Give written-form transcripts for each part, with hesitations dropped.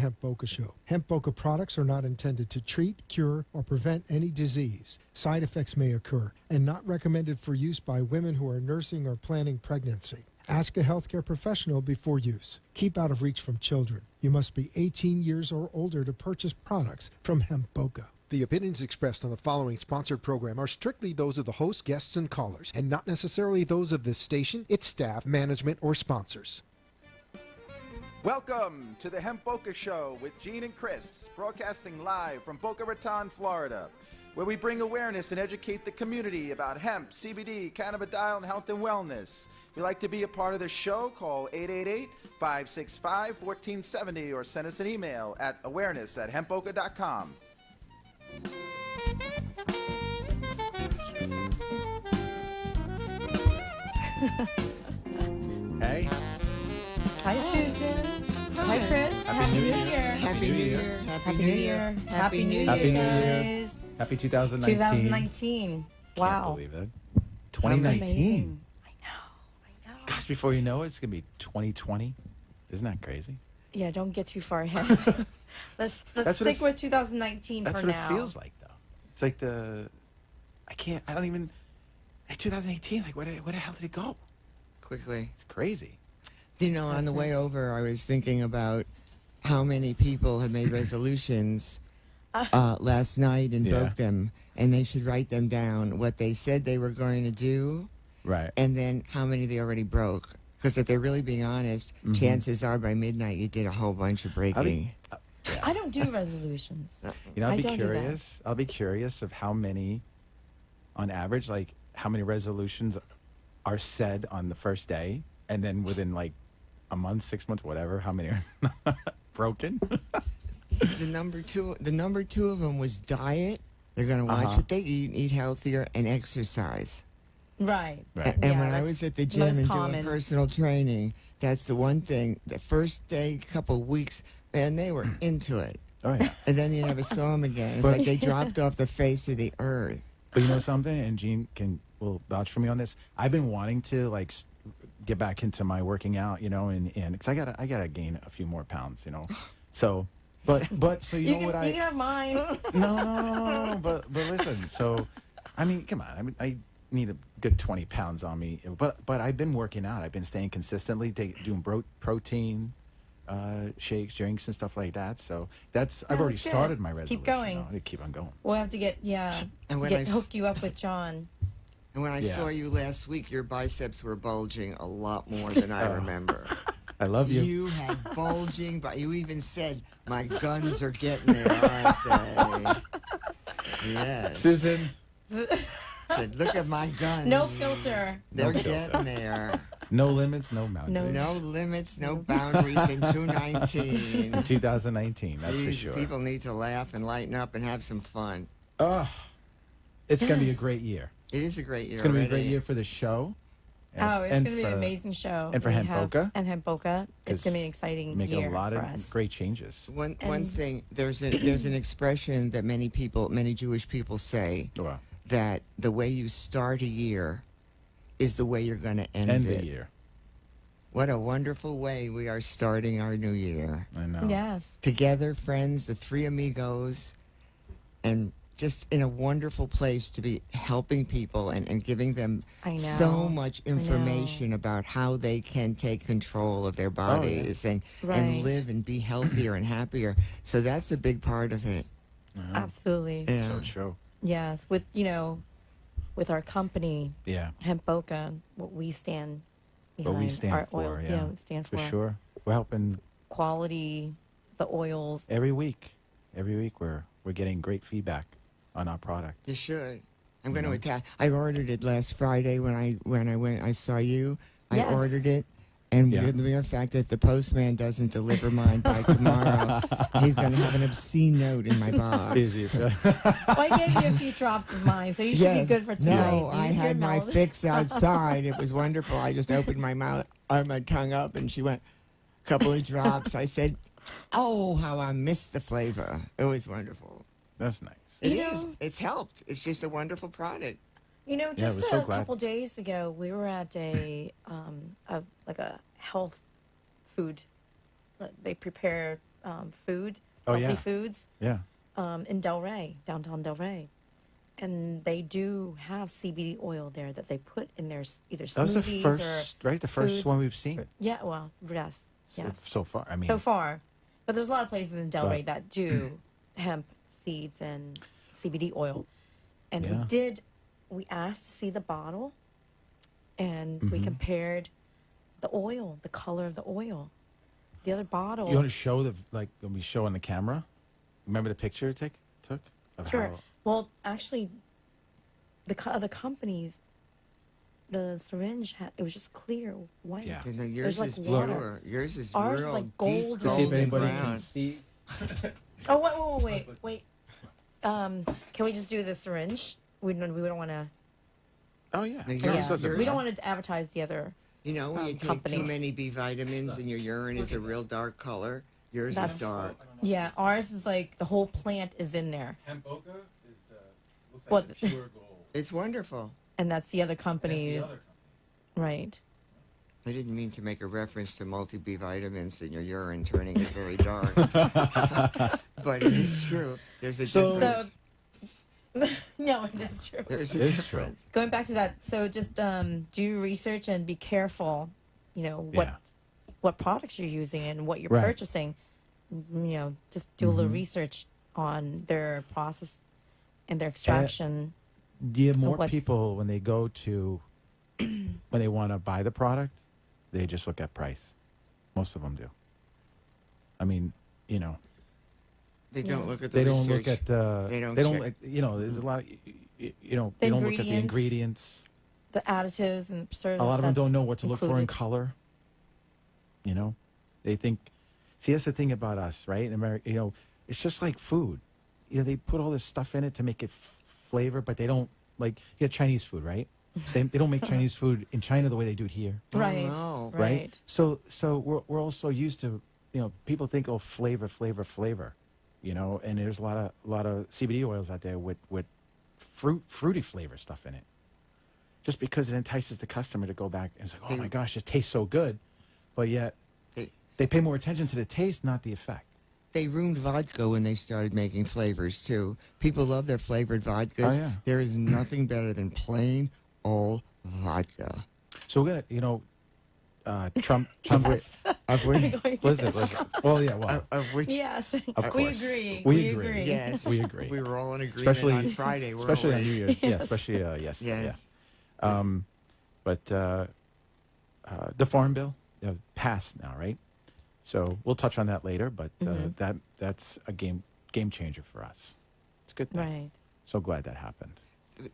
Hemp Boca Show. Hemp Boca products are not intended to treat, cure, or prevent any disease. Side effects may occur and not recommended for use by women who are nursing or planning pregnancy. Ask a healthcare professional before use. Keep out of reach from children. You must be 18 years or older to purchase products from Hemp Boca. The opinions expressed on the following sponsored program are strictly those of the host, guests, and callers, and not necessarily those of this station, its staff, management, or sponsors. Welcome to the Hemp Boca Show with Gene and Chris, broadcasting live from Boca Raton, Florida, where we bring awareness and educate the community about hemp, CBD, cannabidiol, and health and wellness. If you'd like to be a part of the show, call 888-565-1470 or send us an email at awareness@hempboca.com. Hey. Hi, Susan. Hi, Chris. Happy New Year. Happy New Year. Happy New Year. Happy New Year, Happy New Year. guys. Happy 2019. 2019. Wow. Can't believe it. 2019. Amazing. I know. Gosh, before you know it, it's going to be 2020. Isn't that crazy? Yeah, don't get too far ahead. let's stick with 2019 for now. That's what it feels like, though. It's like I don't even, like 2018, like where the hell did it go? Quickly. It's crazy. You know, on the way over, I was thinking about how many people had made resolutions last night and broke them, and they should write them down, what they said they were going to do, Right. and then how many they already broke. Because if they're really being honest, chances are by midnight you did a whole bunch of breaking. I don't do resolutions. You know, I I'll be don't do that. curious. I'll be curious of how many, on average, like how many resolutions are said on the first day, and then within like a month, 6 months, whatever, how many are broken? The number two of them was diet. They're going to watch what they eat healthier, and exercise. Right. Right. And Yeah, when I that's was at the gym most and common. doing personal training, that's the one thing. The first day, couple weeks, man, they were into it. Oh yeah. And then you never saw them again. It's But- like they dropped off the face of the earth. But you know something, and Gene will vouch for me on this. I've been wanting to like get back into my working out, you know, and because I gotta gain a few more pounds, you know. So, but so you know what You can have mine. No. But listen. So, I mean, come on. I need a good 20 pounds on me. But I've been working out. I've been staying consistently, doing protein shakes, drinks, and stuff like that. So I've already that's good. started my Just resolution. keep going. I need to keep on going. We'll have to hook you up with John. And when I Yeah. saw you last week, your biceps were bulging a lot more than I remember. I love you. You had bulging, but you even said, "My guns are getting there, aren't they?" Yes. Susan. Said, "Look at my guns. No filter. They're No filter. getting there. No limits, no mountains. No. No limits, no boundaries in 2019. In 2019, that's for These sure. people need to laugh and lighten up and have some fun. Oh, it's going to be a Yes. great year. It is a great year. It's going to be a already. great year for the show. It's going to be an amazing show. and for We Hemp have- Boca. And Hemp Boca. It's 'Cause going to be an exciting Making year a lot for of us. great changes. One And- thing, there's an expression that many Jewish people say, Wow. that the way you start a year is the way you're going to end End it. the year. What a wonderful way we are starting our new year. I know. Yes. Together, friends, the three amigos, and just in a wonderful place to be helping people and giving them I know. so much know. information about how they can take control of their bodies and Right. live and be healthier and happier. So that's a big part of it. Absolutely. Yeah. So true. Yes. With our company, Yeah. Hemp Boca, what we stand behind. What we stand our for, oil, yeah. we stand For for sure. We're helping quality, the oils. every week. Every week we're getting great feedback on our product. You should. I'm going to attack. I ordered it last Friday when I went. I saw you. I Yes. ordered it, and Yeah. the mere fact that the postman doesn't deliver mine by tomorrow, he's going to have an obscene note in my box. Easy. Well, I gave you a few drops of mine, so you should be good for tonight. No, I Use your had my mouth. fix outside. It was wonderful. I just opened my mouth, my tongue up, and she went, a couple of drops. I said, "Oh, how I miss the flavor." It was wonderful. That's nice. It You is. know- It's helped. It's just a wonderful product. we're Just so a glad. couple days ago, we were at a health food. They prepare food, Oh, healthy yeah. foods, Yeah. in Delray, downtown Delray. And they do have CBD oil there that they put in their either That was the smoothies first, or right? The first foods. one we've seen Yeah, well, yes, yes. so far. I mean, So far. But there's a lot of places in Delray But- that do hemp seeds and CBD oil. And Yeah. we asked to see the bottle, and we Mm-hmm. compared the oil, the color of the oil. The other bottle. you want to show like when we show on the camera? Remember the picture it took? Of Sure. how- Well, actually, the other companies, the syringe it was just clear white. Yeah. You know, It yours was is like water. pure. Yours is Ours is real like deep gold. To see if golden anybody brown. can see. Oh wait. Can we just do the syringe? We don't want to. Oh yeah. Now, yours- Yeah, doesn't we don't matter. want to advertise the other. You know, when you take company. too many B vitamins and your urine is a real dark color, yours That's- is dark. Yeah, ours is like the whole plant is in there, Hemp Boca is looks Well, like the pure gold. It's wonderful. and that's the other That's the company's. other company. Right. I didn't mean to make a reference to multi B vitamins in your urine turning it very dark. But it is true. There's a So- difference. No, it is true. There's a It is true. difference. Going back to that, so just do research and be careful. You know Yeah. what products you're using and what you're Right. purchasing. You know, just do a little research on their process and their extraction. Yeah, more what's- people when they go to when they want to buy the product, they just look at price. Most of them do. I mean, you know, They don't Yeah. look at the they don't research. look at the. They don't They don't. check. Like, you know, there's a lot. You know, The they don't look at the ingredients. ingredients. The additives and preservatives. A lot of them that's don't know what to look for in included. color. You know, they think. See, that's the thing about us, right? In America, you know, it's just like food. You know, they put all this stuff in it to make it flavor, but they don't like. You get Chinese food, right? They don't make Chinese food in China the way they do it here, Right. no. Right. So we're also used to, you know, people think, oh, flavor, you know, and there's a lot of CBD oils out there with fruity flavor stuff in it, just because it entices the customer to go back and it's like, oh my gosh, it tastes so good, but yet they pay more attention to the taste, not the effect. They ruined vodka when they started making flavors too. People love their flavored vodkas. Oh, yeah. There is nothing better than plain old vodka. So we're gonna, you know, Trump. Of which, What is it? Well, yeah, well, of which Yes. Of we course. agree. We agree. yes, We agree. We were all in agreement especially on Friday, weren't especially we? on New Year's. Yeah, Yes. especially yes. Yes. Yeah. But the farm bill passed now, right? So we'll touch on that later. But that's a game changer for us. It's a good thing. Right. So glad that happened.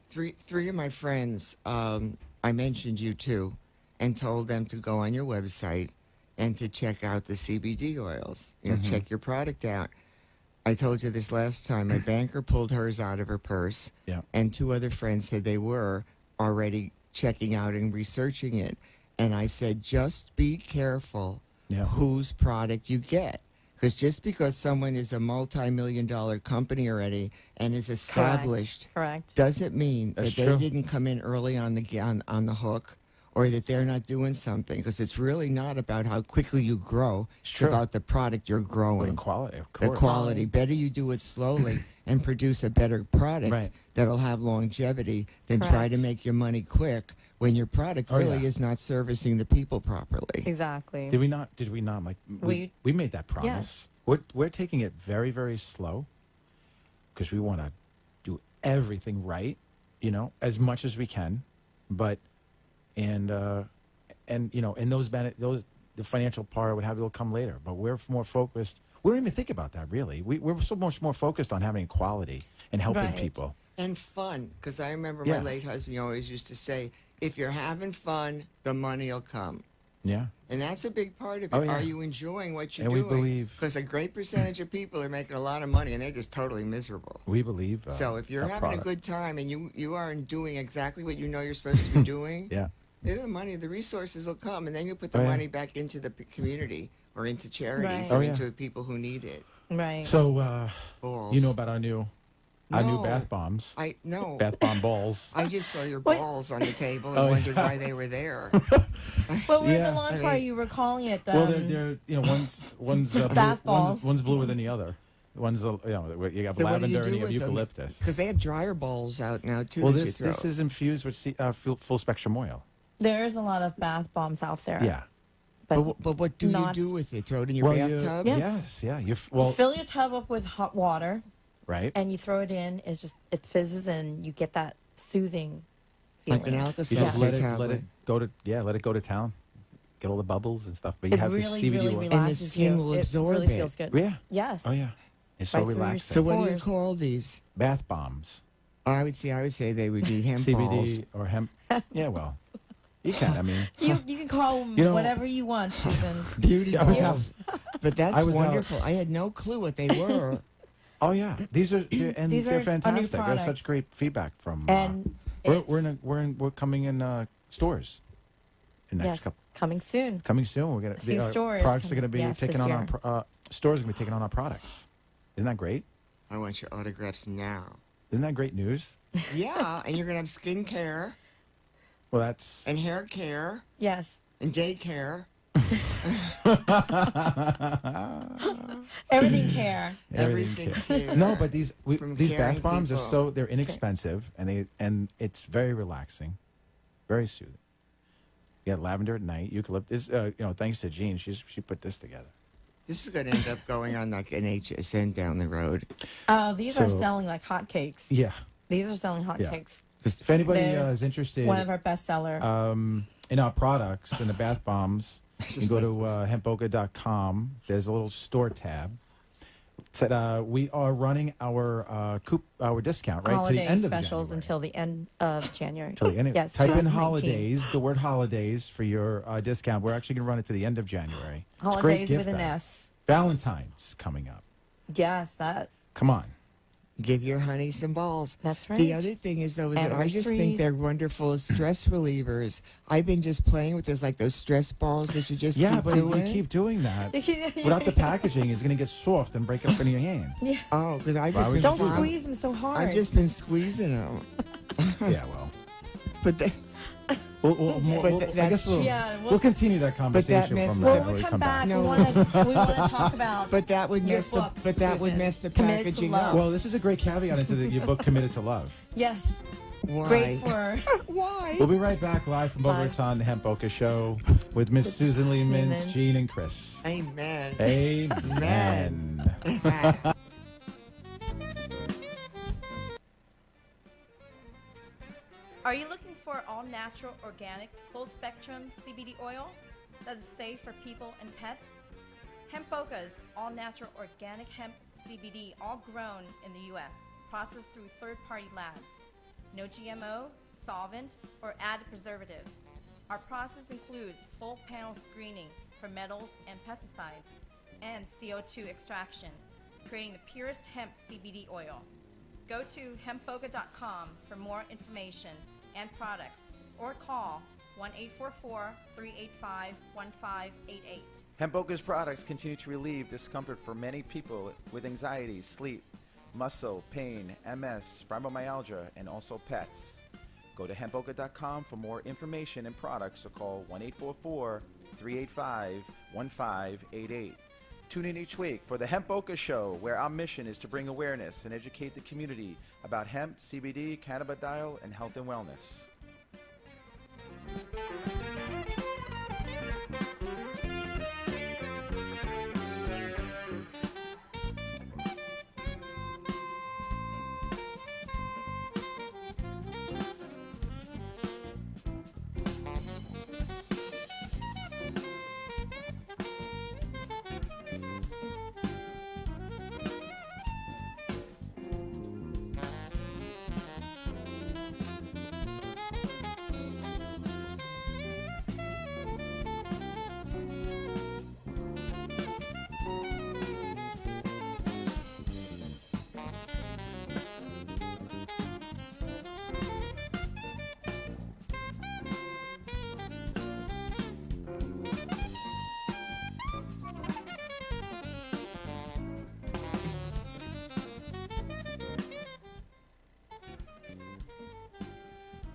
Three of my friends, I mentioned you too, and told them to go on your website and to check out the CBD oils. You know, check your product out. I told you this last time. My banker pulled hers out of her purse, Yeah. and two other friends said they were already checking out and researching it. And I said, just be careful Yeah. whose product you get. Because just because someone is a multi-million-dollar company already and is established Correct. doesn't mean That's that true. they didn't come in early on the hook, or that they're not doing something. Because it's really not about how quickly you grow; it's true. about the product you're Well, growing, the quality, of the course. quality. Better you do it slowly and produce a better product Right. that'll have longevity than try to Correct. make your money quick when your product Oh, really yeah. is not servicing the people properly. Exactly. Did we not? Did we not? Like we made that promise. We're taking it very, very slow because we want to do everything right, you know, as much as we can, but and you know, and those the financial part would have will come later. But we're more focused. We don't even think about that really. We're so much more focused on having quality and helping Right. people. And fun, because I remember Yeah. my late husband always used to say, if you're having fun, the money will come. Yeah. And that's a big part of it. Oh, yeah. Are you enjoying what you're And we doing? believe- Because a great percentage of people are making a lot of money and they're just totally miserable. We believe. So if you're our having product. a good time and you aren't doing exactly what you know you're supposed to be doing, Yeah. the money, the resources will come, and then you put the Oh, yeah. money back into the community or into charities Right. or Oh, yeah. into people who need it. Right. So Balls. you know about our new new No. bath bombs. No. Bath bomb balls. I just saw your Wait. balls on the table and wondered why they were there. Well, we're Yeah. the launch I party. mean- You were calling it. Well, they're one's Bath blue, balls. one's bluer than the other. One's you have So what do you lavender do and you have with them? eucalyptus. Because they have dryer balls out now too. Well, that you this throw. is infused with full spectrum oil. There is a lot of bath bombs out there. Yeah. But what do you not- do with it? Throw it in your bathtub? Yes. Yes. Yeah. Just fill your tub up with hot water right. and you throw it in. It fizzes and you get that soothing feeling. Like an You Alka-Seltzer just let it tablet. let it go to town. Get all the bubbles and stuff. But you It have really, the CBD really oil. relaxes skin you. will It absorb really it. feels good. Yeah. Yes. Oh yeah. It's so Right through your relaxing. So what do you Pores. call these? Bath bombs. I would say they would be hemp balls. CBD or hemp. Yeah. Well, you can. I mean. You can call them You know- whatever you want, Susan. Beauty I was balls. But that's I was out- wonderful. I had no clue what they were. Oh yeah. They're These are a new fantastic. There's product. such great feedback from. And we're coming in stores. In next yes, couple. coming soon. Coming soon. We're gonna A few stores products are gonna be yes, taking this on year. our stores are gonna be taking on our products. Isn't that great? I want your autographs now. Isn't that great news? Yeah, and you're gonna have skin care Well, that's and hair care Yes. and day care. Everything care. Everything care. No, but these From these caring bath bombs are people. they're inexpensive and it's very relaxing, very soothing. You got lavender at night, eucalyptus. Thanks to Jean, she put this together. This is gonna end up going on like an HSN down the road. These are So- selling like hotcakes. Yeah. These are selling Yeah. hotcakes. If anybody They're is interested One of our bestseller. in our products and the bath bombs, you can go to hempboca.com. There's a little store tab. Said we are running our discount right to holiday the end of specials January. until the end of January. Till the end. Yes. Type in 2019. holidays, the word holidays for your discount. We're actually going to run it to the end of January. It's a great Holidays gift with an item. S. Valentine's coming up. Yes, that. Come on. Give your honey some balls. That's right. The other thing is though is that I just think Anniversaries. they're wonderful as stress relievers. I've been just playing with this like those stress balls that you just Yeah, keep but doing. you keep doing that without the packaging. It's going to get soft and break up in your hand. Oh, because I've Why just would been you Don't do that? squeeze them so hard. I've just been squeezing them. Yeah, well. But they, I guess we'll, Yeah, we'll continue that conversation messes from up- Well, when when we we come back, No. we want to talk about. but that would Your mess the book, but that would Susan. mess the Committed to packaging Love. up. Well, this is a great caveat into your book, Committed to Love. Yes, Why? great for. Why? We'll be right back live from Boca Bye. Raton, the Hemp Boca Show with Miss Susan Lee Mintz, Mintz. Jean, and Chris. Amen. Amen. Are you looking for all-natural, organic, full-spectrum CBD oil that is safe for people and pets? Hemp Boca's all-natural, organic hemp CBD, all grown in the U.S., processed through third-party labs. No GMO, solvent, or added preservatives. Our process includes full panel screening for metals and pesticides, and CO2 extraction, creating the purest hemp CBD oil. Go to hempboca.com for more information and products, or call 1-844-385-1588. Hemp Boca's products continue to relieve discomfort for many people with anxiety, sleep, muscle, pain, MS, fibromyalgia, and also pets. Go to hempboca.com for more information and products or call 1-844-385-1588. Tune in each week for the Hemp Boca Show, where our mission is to bring awareness and educate the community about hemp, CBD, cannabidiol, and health and wellness.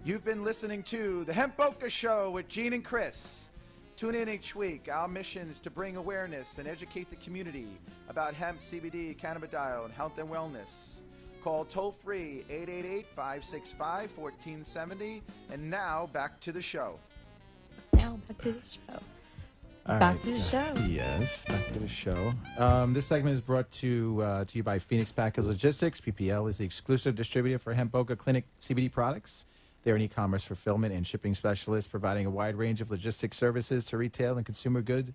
You've been listening to the Hemp Boca Show with Gene and Chris. Tune in each week. Our mission is to bring awareness and educate the community about hemp, CBD, cannabidiol, and health and wellness. Call toll-free 888-565-1470. And now, back to the show. Now back to the show. All Back right, to the show. Yes, back to the show. This segment is brought to you by Phoenix Packers Logistics. PPL is the exclusive distributor for Hemp Boca Clinic CBD products. They're an e-commerce fulfillment and shipping specialist providing a wide range of logistics services to retail and consumer goods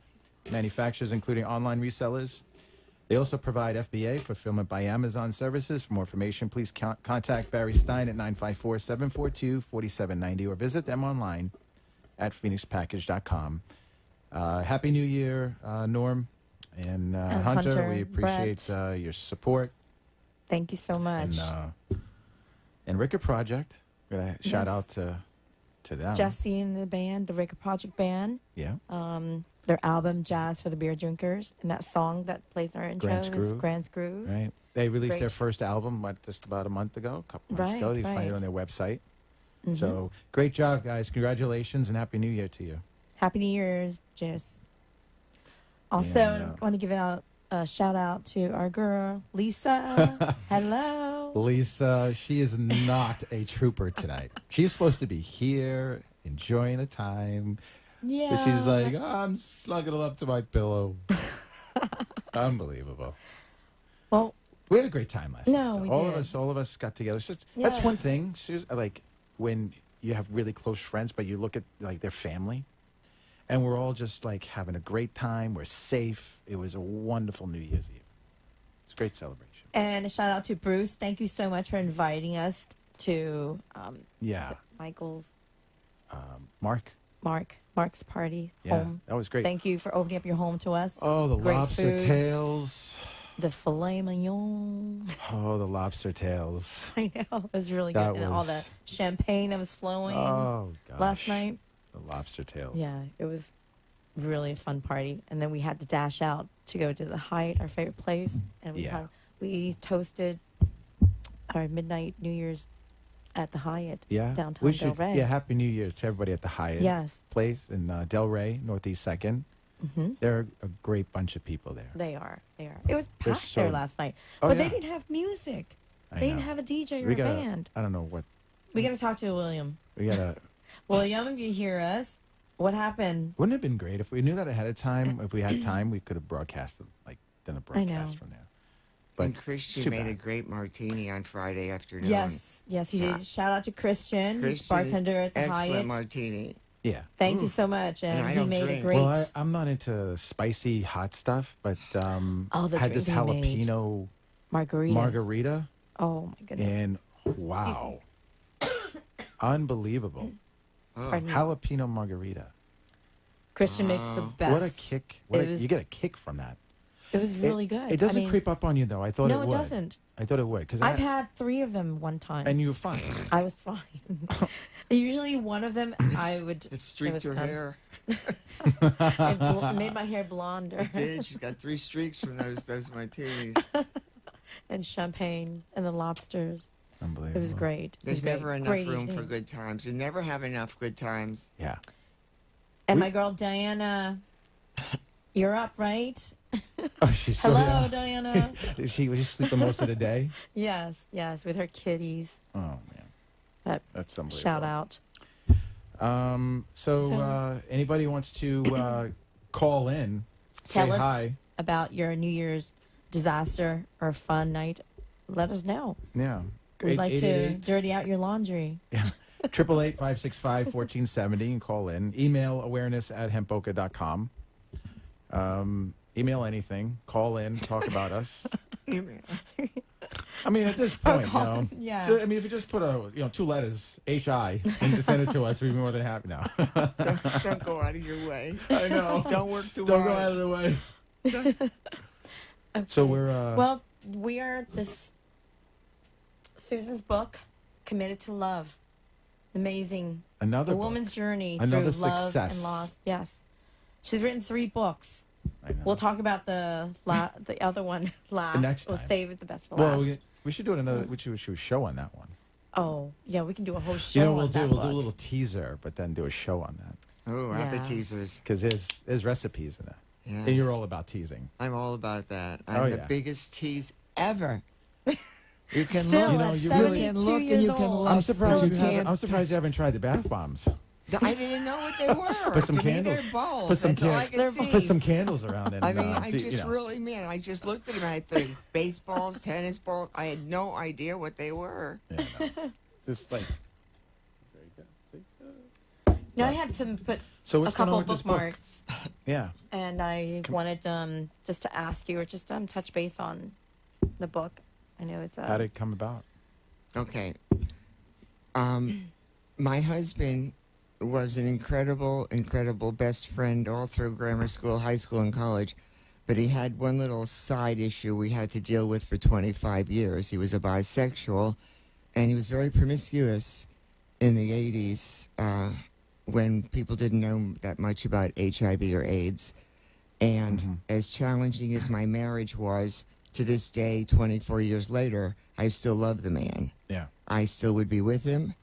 manufacturers, including online resellers. They also provide FBA, fulfillment by Amazon services. For more information, please contact Barry Stein at 954-742-4790 or visit them online at phoenixpackage.com. Happy New Year, Norm and Hunter. We appreciate your support. Thank you so much. And Ricker Project. Gonna shout out to them. Jesse and the band, the Ricker Project Band. Yeah. Their album Jazz for the Beer Drinkers, and that song that plays in our intro Grant's is Groove. Grant's Groove. Right. They released Great. their first album just about a month ago, a couple months ago. You find Right. it on their website. Mhm. So great job, guys. Congratulations and Happy New Year to you. Happy New Year's, Jess. Also, And, want to give out a shout out to our girl, Lisa. Hello. Lisa, she is not a trooper tonight. She's supposed to be here enjoying the time. Yeah. But she's like, I'm snuggling up to my pillow. Unbelievable. Well, we had a great time last night. No, though. we all did. of us got together. So that's one Yes. thing. Like when you have really close friends, but you look at like their family, and we're all just like having a great time. We're safe. It was a wonderful New Year's Eve. It's a great celebration. and a shout out to Bruce. Thank you so much for inviting us to Yeah, Michael's Mark's party Yeah, home. that was great. Thank you for opening up your home to us. Oh, the Great lobster food. tails. The filet mignon. Oh, the lobster tails. I know. It was really That good. And all the was- champagne that was flowing Oh, gosh. last night. The lobster tails. Yeah, it was really a fun party. And then we had to dash out to go to the Hyatt, our favorite place. And we toasted our midnight New Year's at the Hyatt Yeah. downtown We Del should, Rey. yeah, Happy New Year to everybody at the Hyatt Yes. place in Del Rey, Northeast 2nd. Hmm. They're a great bunch of people there. They are. They are. It was They're packed there so- last night. Oh, but yeah. they didn't have music. I They didn't know. have a DJ or We a gotta, band. I don't know what. We got to talk to William. We gotta. William, if you hear us, what happened? Wouldn't it have been great if we knew that ahead of time? If we had time, we could have broadcasted, done a I know. broadcast from there. But And it's Christian too made bad. a great martini on Friday afternoon. Yes, yes, he did. Shout out to Christian, who's Christian, bartender at the excellent Hyatt. martini. Yeah. Thank you so much, And and I he don't made a drink. great. Well, I'm not into spicy hot stuff, but Oh, the had this drink he made. jalapeno Margaritas. margarita, Oh my goodness. and wow, unbelievable Pardon me. jalapeno margarita. Christian makes the best. What a kick! It was- You get a kick from that. It was really good. It doesn't I mean, creep up on you though. I thought No, it it would. doesn't. I thought it would because I've had 3 of them one time. and you were fine. I was fine. Usually one of them I would. It streaked was her fun. hair. It made my hair blonder. Did she's got 3 streaks from those martinis. And champagne and the lobsters. Unbelievable. It was great. It There's was great. never enough Great room for evening. good times. You never have enough good times. Yeah. And my girl Diana, you're up, right? Oh, she's so Hello, young. Diana. Was she sleeping most of the day? Yes, yes, with her kitties. Oh man, But that's unbelievable. shout out. So anybody wants to call in, Tell say us hi. about your New Year's disaster or fun night. Let us know. Yeah. We'd like to 888. dirty out your laundry. Yeah. 888-565-1470 and call in. Email awareness@hempboca.com. Email anything. Call in. Talk about us. I mean, at this point, yeah. So, I mean, if you just put 2 letters, HI, and send it to us, we'd be more than happy now. Don't go out of your way. I know. Don't work too Don't go hard. out of the way. So we're Well, we are this Susan's book, Committed to Love. Amazing. another The book. woman's journey Another through love success. and loss. Yes. She's written 3 books. I know. We'll talk about the other one last. Next We'll time. save it the best for Well, last. we should do another. We should show on that one. Oh, yeah, we can do a whole show You know, on we'll that do a book. little teaser, but then do a show on that Oh, Yeah. appetizers. because there's recipes in it, Yeah. and you're all about teasing. I'm all about that. I'm Oh, the yeah. biggest tease ever. You can Still, look, know, at you you really- 72 can look, and years you can old. lust. I'm surprised but you can't haven't. I'm surprised touch. you haven't tried the bath bombs. I didn't know what they were. Put some to candles. Me, they're balls. Put some That's all I can see. Put some candles around it. I mean, and, I do- just you know. really, man, I just looked at them. I had the baseballs, tennis balls. I had no idea what they were. Yeah, no. It's just like. Very good. See? No, I have to put So a what's going couple on of with this book? bookmarks, Yeah. and I wanted just to ask you, or just touch base on the book. I know it's How did it come about? Okay. My husband was an incredible, incredible best friend all through grammar school, high school, and college. But he had one little side issue we had to deal with for 25 years. He was a bisexual, and he was very promiscuous in the 80s when people didn't know that much about HIV or AIDS. And as challenging as my marriage was, to this day, 24 years later, I still love the man. Yeah. I still would be with him,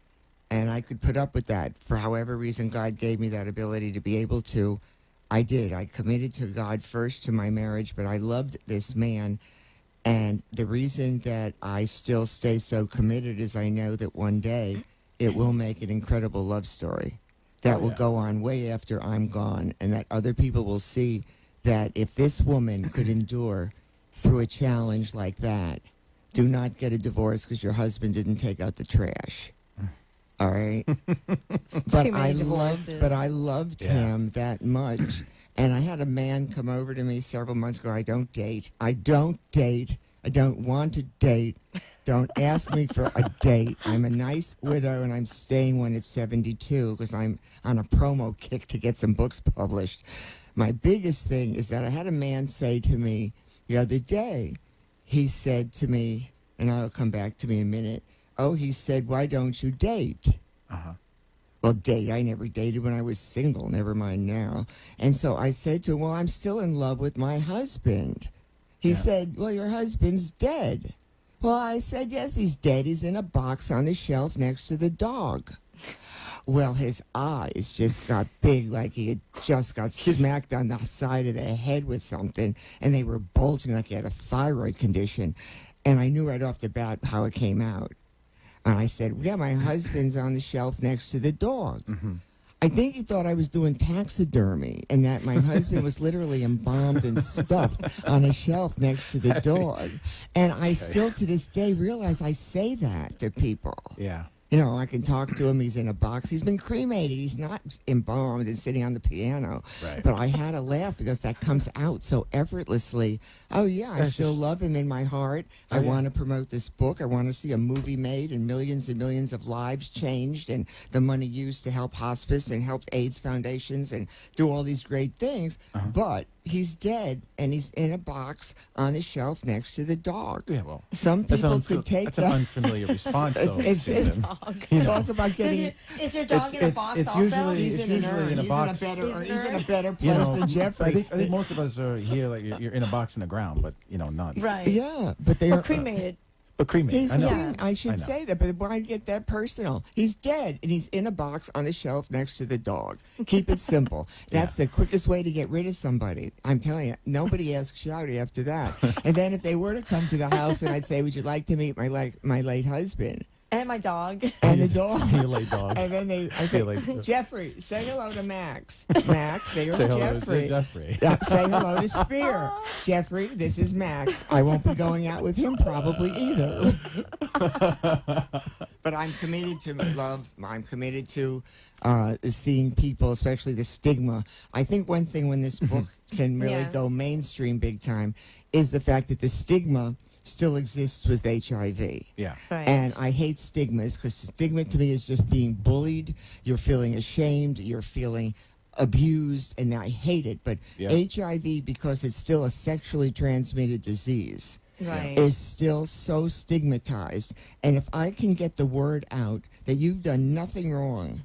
and I could put up with that. For however reason God gave me that ability to be able to, I did. I committed to God first, to my marriage, but I loved this man. And the reason that I still stay so committed is I know that one day it will make an incredible love story that will go on way after I'm gone, and that other people will see that if this woman could endure through a challenge like that, do not get a divorce because your husband didn't take out the trash. All right? too many divorces. But I loved him that much. And I had a man come over to me several months ago. I don't date. I don't want to date. Don't ask me for a date. I'm a nice widow, and I'm staying when it's 72 because I'm on a promo kick to get some books published. My biggest thing is that I had a man say to me the other day, he said to me, and I'll come back to me in a minute, he said, why don't you date? Well, date, I never dated when I was single, never mind now. And so I said to him, well, I'm still in love with my husband. He said, well, your husband's dead. Well, I said, yes, he's dead. He's in a box on the shelf next to the dog. Well, his eyes just got big, like he had just got smacked on the side of the head with something, and they were bulging like he had a thyroid condition. And I knew right off the bat how it came out. And I said, yeah, my husband's on the shelf next to the dog. I think he thought I was doing taxidermy and that my husband was literally embalmed and stuffed on a shelf next to the dog. And I still to this day realize I say that to people. Yeah. You know, I can talk to him. He's in a box. He's been cremated. He's not embalmed and sitting on the piano. Right. But I had to laugh because that comes out so effortlessly. Oh, yeah, I That's still just- love him in my heart. Oh, I yeah. want to promote this book. I want to see a movie made and millions of lives changed and the money used to help hospice and help AIDS foundations and do all these great things. But he's dead, and he's in a box on the shelf next to the dog. Yeah. Well, Some that's people an could take that's that. an unfamiliar response, though. It's Susan. You talk about getting. Is your dog in a box it's also? usually- He's it's in an usually urn. in a He's box. in a better. He's He's in a urn. better You place know, than Jeffrey. I think most of us are here like you're in a box in the ground, but not. right. Yeah, but they Or are cremated. But cremated. He's I know. Yeah. I should I know. say that, but why get that personal? He's dead, and he's in a box on the shelf next to the dog. Keep it simple. That's the quickest way to get rid of somebody. I'm telling you, nobody asks you out after that. And then if they were to come to the house, and I'd say, "Would you like to meet my late husband And my dog. and the dog?" You lay dog. And then I See say, you later. "Jeffrey, say hello to Max. Max, there's Say hello Jeffrey. to Jeffrey. Say hello to Spear. Jeffrey, this is Max. I won't be going out with him probably either. But I'm committed to love. I'm committed to seeing people, especially the stigma. I think one thing when this book can really Yeah. go mainstream big time is the fact that the stigma still exists with HIV. Yeah. Right. And I hate stigmas because stigma to me is just being bullied. You're feeling ashamed. You're feeling abused, and I hate it. But Yeah. HIV, because it's still a sexually transmitted disease, right. is still so stigmatized. And if I can get the word out that you've done nothing wrong,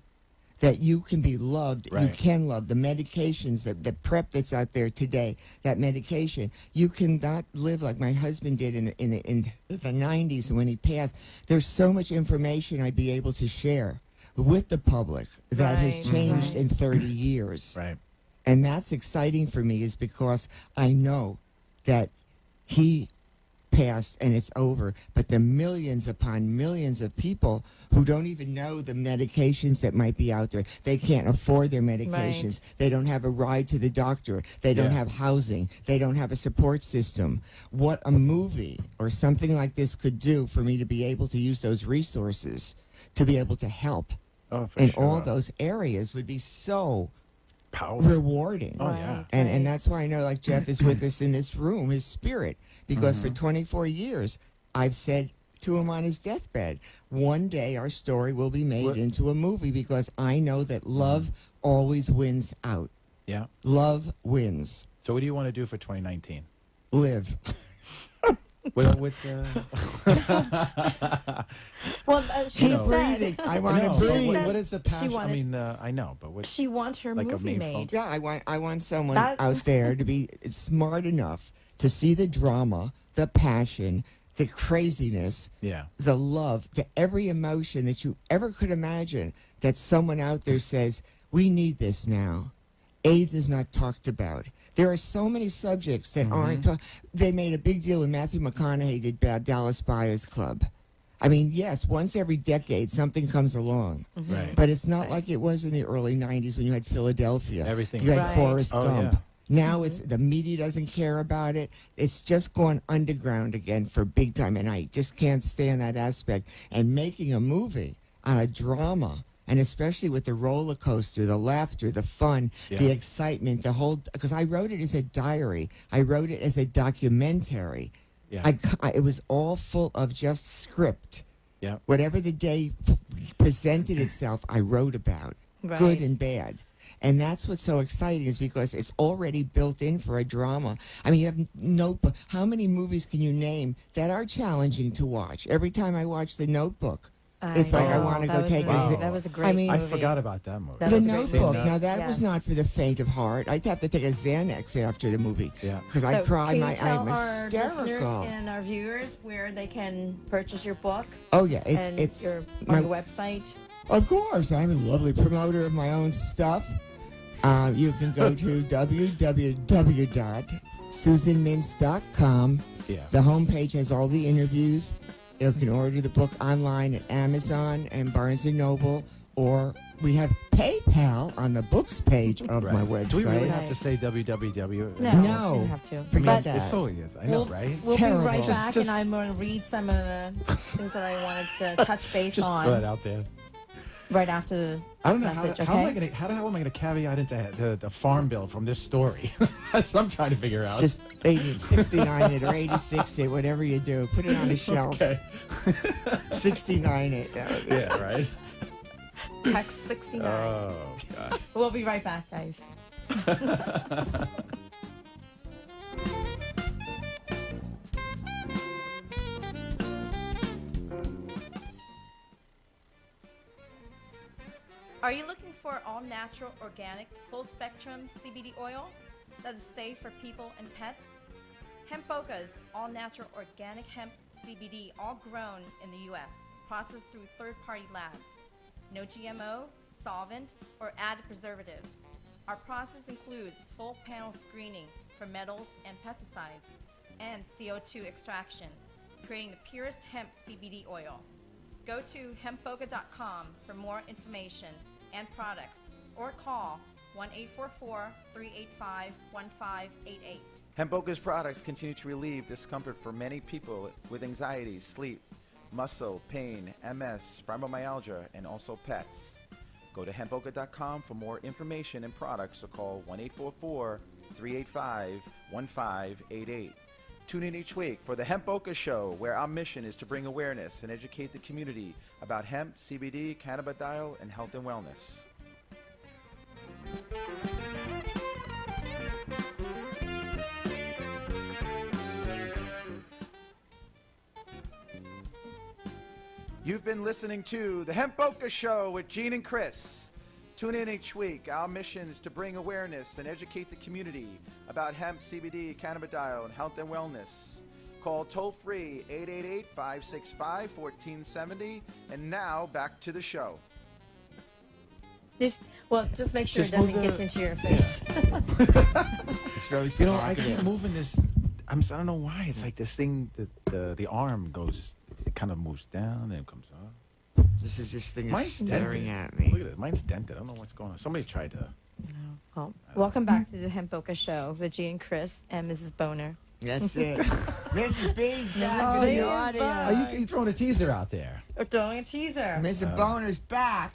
that you can be loved. You Right. can love the medications, the prep that's out there today. That medication, you cannot live like my husband did in the 90s when he passed. There's so much information I'd be able to share with the public that has Right, changed right. in 30 years. Right. And that's exciting for me, is because I know that he passed and it's over, but the millions upon millions of people who don't even know the medications that might be out there, they can't afford their medications. They don't have a ride to the doctor. They don't Yeah. have housing. They don't have a support system. What a movie or something like this could do for me to be able to use those resources to be able to help Oh, for in sure. all those areas would be so Powerful. rewarding. Oh, yeah. And that's why I know, like, Jeff is with us in this room, his spirit, because Mm-hmm. for 24 years I've said to him on his deathbed, one day our story will be made What- into a movie, because I know that love always wins out. Yeah. Love wins. So what do you want to do for 2019? Live. With Well, she Keep know. said breathing. I I want know, to but breathe. what is the She passion? I wanted- mean, I know, but what? she wants her Like a movie main made. Yeah, I want someone That- out there to be smart enough to see the drama, the passion, the craziness, Yeah. the love, the every emotion that you ever could imagine, that someone out there says, we need this now. AIDS is not talked about. There are so many subjects that aren't talked. They made a big deal when Matthew McConaughey did Dallas Buyers Club. I mean, yes, once every decade something comes along. Right. But it's not like it was in the early 90s when you had Philadelphia. Everything You was- had Right. Forrest Oh, Gump. yeah. Now it's the media doesn't care about it. It's just gone underground again for big time, and I just can't stand that aspect. And making a movie on a drama, and especially with the roller coaster, the laughter, the fun, the Yeah. excitement, the whole. Because I wrote it as a diary, I wrote it as a documentary. Yeah. It was all full of just script. Yeah. Whatever the day presented itself, I wrote about, good Right. and bad. And that's what's so exciting, is because it's already built in for a drama. I mean, you have Notebook. How many movies can you name that are challenging to watch? Every time I watch The Notebook, it's like I know. want to That go was take really- a That was a great I mean, I movie. forgot about that movie. That The was a great Notebook. movie. Now, that was Yes. not for the faint of heart. I'd have to take a Xanax after the movie. Yeah. Because I So cry. can I'm you tell our hysterical. listeners and our viewers where they can purchase your book Oh, yeah. and It's your my on your website? Of course, I'm a lovely promoter of my own stuff. You can go to www.susanmintz.com. Yeah. The homepage has all the interviews. You can order the book online at Amazon and Barnes & Noble, or we have PayPal on the books page of my website. Do we really have to Right. say www? No, No. you don't have to. Forget But that. It's so yes, I know, right? we'll Terrible. be right back, Just- and I'm going to read some of the things that I wanted to touch base Just on throw it out there. right after the I don't know message. how am I Okay? gonna how the hell am I gonna caveat into the farm bill from this story? That's what I'm trying to figure out. Just 69 it or 86 it, whatever you do. Put it on a shelf. okay. 69 it. Yeah, right. Text 69. Oh god. We'll be right back, guys. Are you looking for all natural, organic, full spectrum CBD oil that is safe for people and pets? Hemp Boca is all natural, organic hemp CBD, all grown in the U.S., processed through third party labs. No GMO, solvent, or added preservatives. Our process includes full panel screening for metals and pesticides and CO2 extraction, creating the purest hemp CBD oil. Go to hempboca.com for more information and products, or call 1-844-385-1588. Hemp Boca's products continue to relieve discomfort for many people with anxiety, sleep, muscle, pain, MS, fibromyalgia, and also pets. Go to hempboca.com for more information and products, or call 1-844-385-1588. Tune in each week for the Hemp Boca Show, where our mission is to bring awareness and educate the community about hemp, CBD, cannabidiol, and health and wellness. You've been listening to the Hemp Boca Show with Gene and Chris. Tune in each week. Our mission is to bring awareness and educate the community about hemp, CBD, cannabidiol, and health and wellness. Call toll-free 888-565-1470. And now, back to the show. Just make sure Just it doesn't move get the- into your face. It's very You know, I provocative. keep moving this. I don't know why. It's like this thing. The arm goes. It kind of moves down and comes up. This thing is Mine's staring dented. at me. Look at it. Mine's dented. I don't know what's going on. Somebody tried to. Well, welcome back to the Hemp Boca Show with G and Chris and Mrs. Boner. That's it. Mrs. B's back in B's the back. audience. Are you throwing a teaser out there? We're throwing a teaser. Mrs. Boner's back.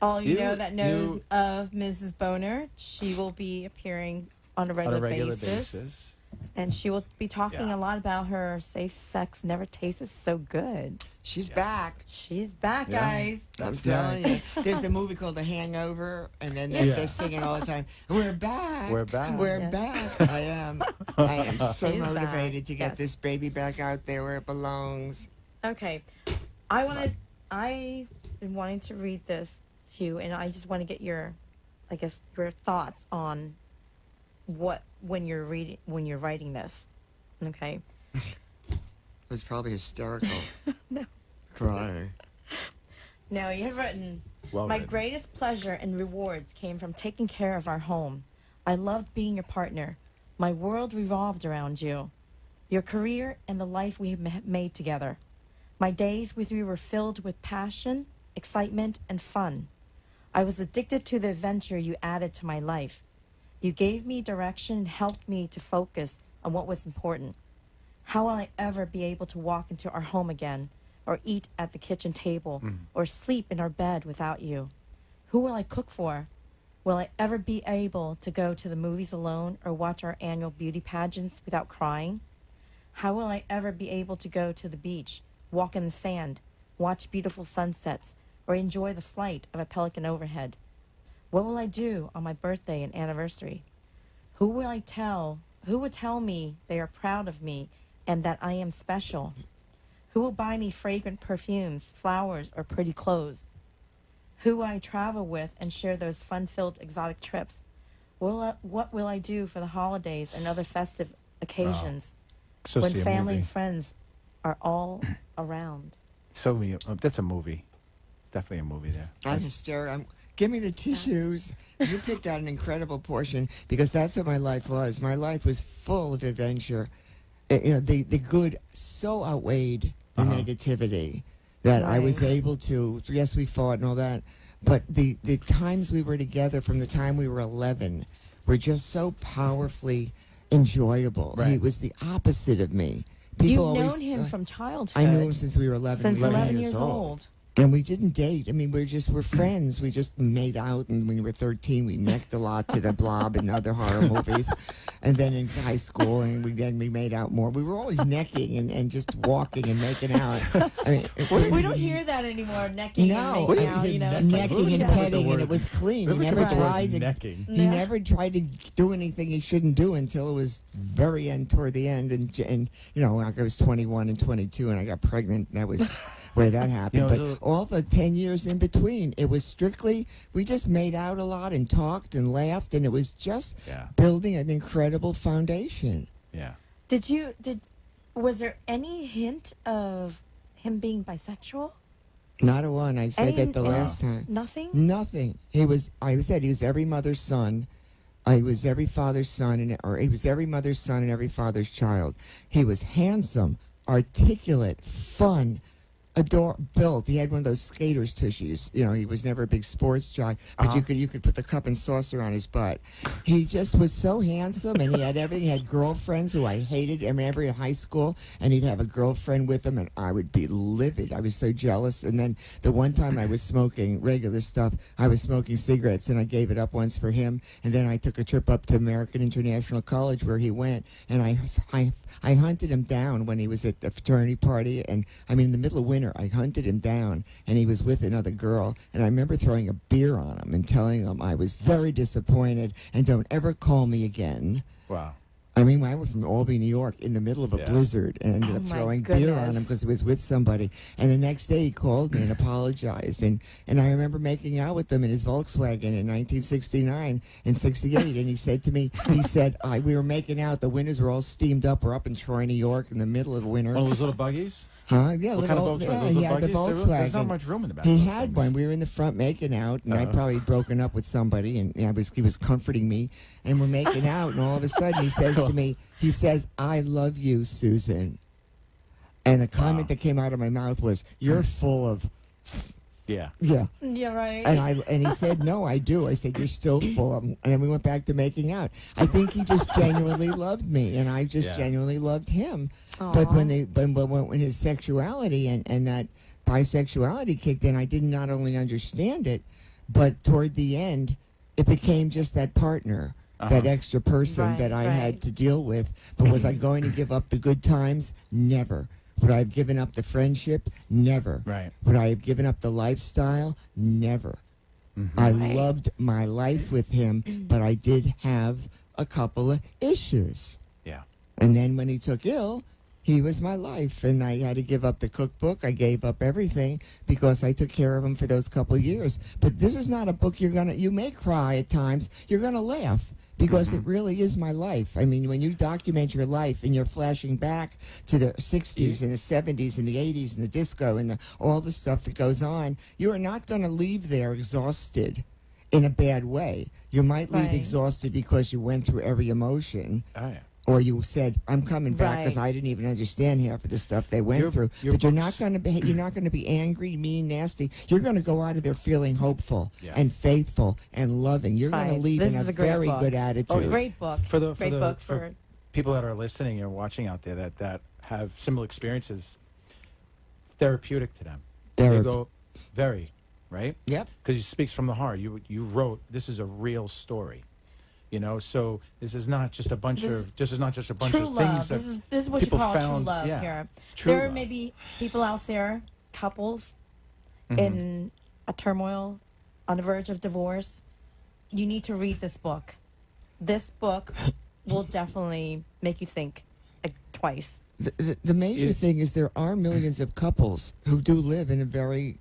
All you You- know that knows you- of Mrs. Boner, she will be appearing on a regular, basis. And she will be talking Yeah. a lot about her safe sex never tasted so good. She's back. She's back, Yeah. guys. I'm That's telling nice. you. There's a movie called The Hangover, and then Yeah. they're singing all the time. We're back. We're back. We're Yeah. back. I am so She's back. motivated to get Yes. this baby back out there where it belongs. Okay. I've been wanting to read this to you, and I just want to get your thoughts on when you're writing this. Okay. It was probably hysterical. No. Crying. No, you have written, Well my written. greatest pleasure and rewards came from taking care of our home. I loved being your partner. My world revolved around you, your career, and the life we have made together. My days with you were filled with passion, excitement, and fun. I was addicted to the adventure you added to my life. You gave me direction and helped me to focus on what was important. How will I ever be able to walk into our home again, or eat at the kitchen table, or sleep in our bed without you? Who will I cook for? Will I ever be able to go to the movies alone or watch our annual beauty pageants without crying? How will I ever be able to go to the beach, walk in the sand, watch beautiful sunsets, or enjoy the flight of a pelican overhead? What will I do on my birthday and anniversary? Who would tell me they are proud of me and that I am special? Who will buy me fragrant perfumes, flowers, or pretty clothes? Who will I travel with and share those fun-filled exotic trips? What will I do for the holidays and other festive occasions So when see a family movie. and friends are all around? That's a movie. It's definitely a movie there. I'm hysterical. Give me the tissues. You picked out an incredible portion because that's what my life was. My life was full of adventure. The good so outweighed the negativity that I was Right. able to. Yes, we fought and all that, but the times we were together from the time we were 11 were just so powerfully enjoyable. He Right. was the opposite of me. You've always, known him from childhood. I knew him since we were 11. since 11 11 years years old. old. And we didn't date. I mean, we're friends. We just made out, and when we were 13, we necked a lot to the Blob and other horror movies. And then in high school, and we made out more. We were always necking and just walking and making out. I mean, We don't hear that anymore. Necking No. and What making do you out, mean you know. necking? necking and Yeah. petting, The and it word- was clean. He Look at never the word tried to. necking. He No. never tried to do anything he shouldn't do until it was very end, toward the end, and you know, like I was 21 and 22, and I got pregnant. And that was just where that happened. You know, But all the 10 years in between, it was strictly we just made out a lot and talked and laughed, and it was just Yeah. building an incredible foundation. Yeah. Was there any hint of him being bisexual? Not a one. I said that the Any- last time. Nothing? Nothing. He was. I said he was every mother's son. He was every father's son, or he was every mother's son and every father's child. He was handsome, articulate, fun, built. He had one of those skater's tushies. You know, he was never a big sports jock, but you could put the cup and saucer on his butt. He just was so handsome, and he had everything. He had girlfriends who I hated. I remember in high school, and he'd have a girlfriend with him, and I would be livid. I was so jealous. And then the one time I was smoking regular stuff, I was smoking cigarettes, and I gave it up once for him. And then I took a trip up to American International College where he went, and I hunted him down when he was at the fraternity party. And I mean, in the middle of winter, I hunted him down, and he was with another girl. And I remember throwing a beer on him and telling him I was very disappointed and don't ever call me again. Wow. I mean, I was from Albany, New York, in the middle of a blizzard, and ended Oh up my throwing beer on him goodness. because he was with somebody. And the next day, he called me and apologized. And I remember making out with him in his Volkswagen in 1969 and 68. And he said to me, we were making out. The windows were all steamed up. We're up in Troy, New York, in the middle of winter. One of those little buggies? Huh? Yeah, What kind of Volkswagen? yeah, Those he little had the buggies? Volkswagen. There's not much room in the back. He of those had things. one. We were in the front making out, and I'd probably broken up with somebody, and he was comforting me, and we're making out, and all of a sudden he says to me, "I love you, Susan." And the comment that came out of my mouth was, "You're full of." Yeah. Yeah. Yeah, right. And he said, "No, I do." I said, "You're still full of 'em." And then we went back to making out. I think he just genuinely loved me, and I just genuinely loved him. But when his sexuality and that bisexuality kicked in, I did not only understand it, but toward the end, it became just that partner, that extra person that I had to deal with. But was I going to give up the good times? Never. Would I have given up the friendship? Never. Right. Would I have given up the lifestyle? Never. I loved my life with him, but I did have a couple of issues. Yeah. And then when he took ill, he was my life, and I had to give up the cookbook. I gave up everything because I took care of him for those couple of years. But this is not a book you may cry at times. You're going to laugh because it really is my life. I mean, when you document your life and you're flashing back to the 60s and the 70s and the 80s and the disco and all the stuff that goes on, you are not going to leave there exhausted in a bad way. You might leave exhausted because you went through every emotion. Oh, yeah. Or you said, "I'm coming back because Right. I didn't even understand half of the stuff they went through." But you're not going to you're not going to be angry, mean, nasty. You're going to go out of there feeling hopeful and faithful and loving. You're going to Right. leave This in is a a great very book. good attitude. Great book. For people that are listening and watching out there that have similar experiences, it's therapeutic to them. They go very, right? Yep. Because he speaks from the heart. You wrote, this is a real story. So this is not just a bunch This of this is not just a bunch true of love. things that This is what you people call true found. love Yeah, here. true There love. may be people out there, couples, Mm-hmm. in a turmoil, on the verge of divorce. You need to read this book. This book will definitely make you think twice. The major thing is there are millions of couples who do live in a very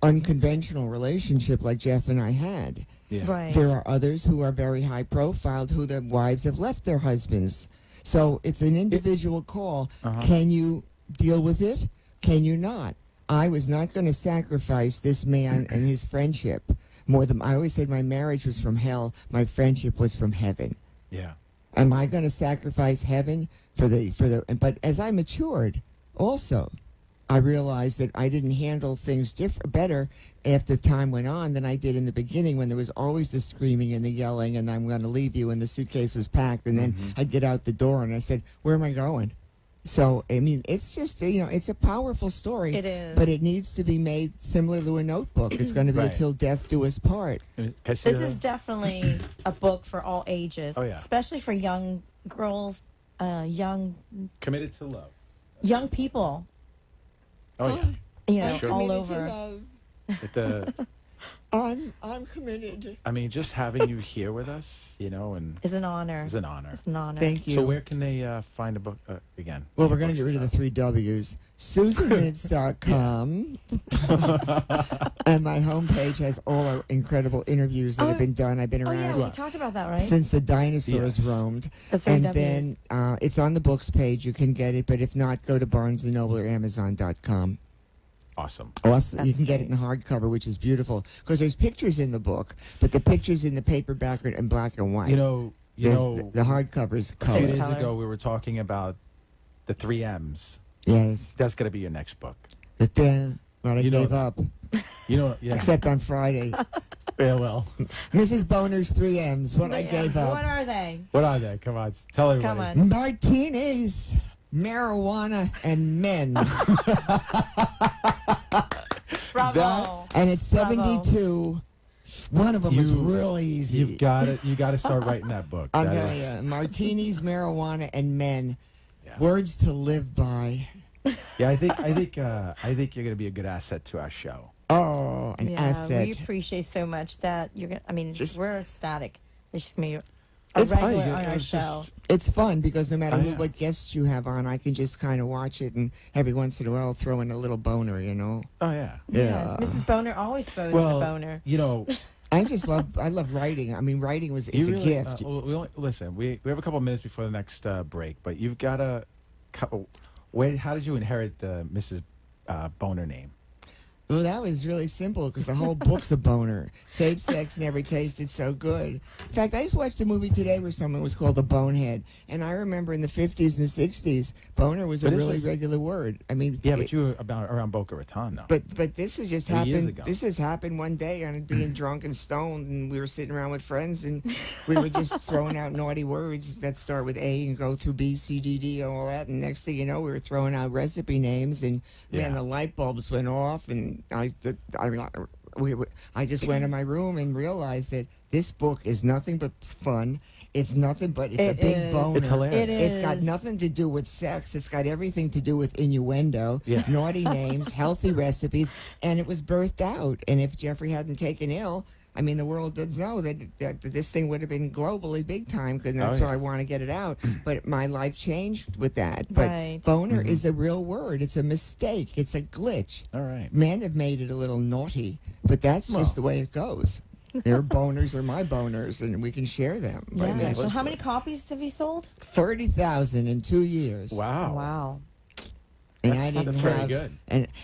unconventional relationship like Jeff and I had. Yeah. Right. There are others who are very high profiled who their wives have left their husbands. So it's an individual call. Can you deal with it? Can you not? I was not going to sacrifice this man and his friendship more than I always said my marriage was from hell, my friendship was from heaven. Yeah. Am I going to sacrifice heaven but as I matured also I realized that I didn't handle things better after time went on than I did in the beginning when there was always the screaming and the yelling and I'm going to leave you and the suitcase was packed and then I'd get out the door and I said, "Where am I going?" So, I mean, it's just, it's a powerful story. It is. But it needs to be made similar to a notebook. It's going to be Right. Till Death Do Us Part. This is definitely a book for all ages, Oh, yeah. especially for young girls, young Committed to love. people. Oh yeah. I'm All committed to over. love. I'm committed. I mean, just having you here with us, and It's an honor. is an honor. It's an honor. Thank you. So where can they find a book again? Well, we're going to get rid of the 3 W's. SusanMintz.com. And my homepage has all our incredible interviews that have been done. I've been Oh around yeah, we talked about that, right? since the dinosaurs Yes. roamed. The 3 And Ws. then it's on the books page. You can get it. But if not, go to Barnes & Noble or Amazon.com. Awesome. Also, you That's can get it in great. hardcover, which is beautiful. Because there's pictures in the book, but the pictures in the paperback are in black and white. You There's know, the hardcover is a few color. days color. ago we were talking about the 3 M's. Yes. That's going to be your next book. But I You know gave that. up. Yeah. Except on Friday. Yeah, well. Mrs. Boner's 3 M's. What I gave up. What are they? What are they? Come on, tell everybody. Come on. Martinis, marijuana, and men. Bravo. And it's Bravo. 72. One of them was real easy. You got to start writing that book. I'm That telling is- you, martinis, marijuana, and men. Yeah. Words to live by. Yeah, I think you're going to be a good asset to our show. Oh, an Yeah, asset. we appreciate so much that you're gonna. I mean, Just- we're ecstatic. It's just me. a It's regular funny, on it our was show. just- It's fun because no matter Oh, yeah. what guests you have on, I can just kind of watch it, and every once in a while throw in a little boner, you know. Oh yeah. Yeah. Yes, Mrs. Boner always throws in a Well, boner. you know, I love writing. I mean, writing is a really, gift. listen, we have a couple minutes before the next break, but you've got a couple. How did you inherit the Mrs. Boner name? Well, that was really simple because the whole book's a boner. Safe sex never tasted so good. In fact, I just watched a movie today where someone was called a bonehead, and I remember in the 50s and the 60s, boner was a But this really is- regular word. I mean, Yeah, but you were around Boca Raton, though. But this has just 3 years happened. ago. This has happened one day, and being drunk and stoned, and we were sitting around with friends, and we were just throwing out naughty words that start with A and go through B, C, D, D, all that. And next thing you know, we were throwing out recipe names, and then Yeah. the light bulbs went off, and I just went in my room and realized that this book is nothing but fun. It's nothing but it's a It big is. boner. It's hilarious. It is. It's got nothing to do with sex. It's got everything to do with innuendo, Yeah. naughty names, healthy recipes, and it was birthed out. And if Jeffrey hadn't taken ill, I mean, the world does know that this thing would have been globally big time, because that's Oh, yeah. why I want to get it out. But my life changed with that. But Right. boner is a real word. It's a mistake. It's a glitch. All right. Men have made it a little naughty, but that's Well. just the way it goes. Their boners are my boners, and we can share them. But I mean, Yeah. it's So just how many copies have you sold? 30,000 in 2 years. Wow. Wow. And That's- I didn't that's very have, good.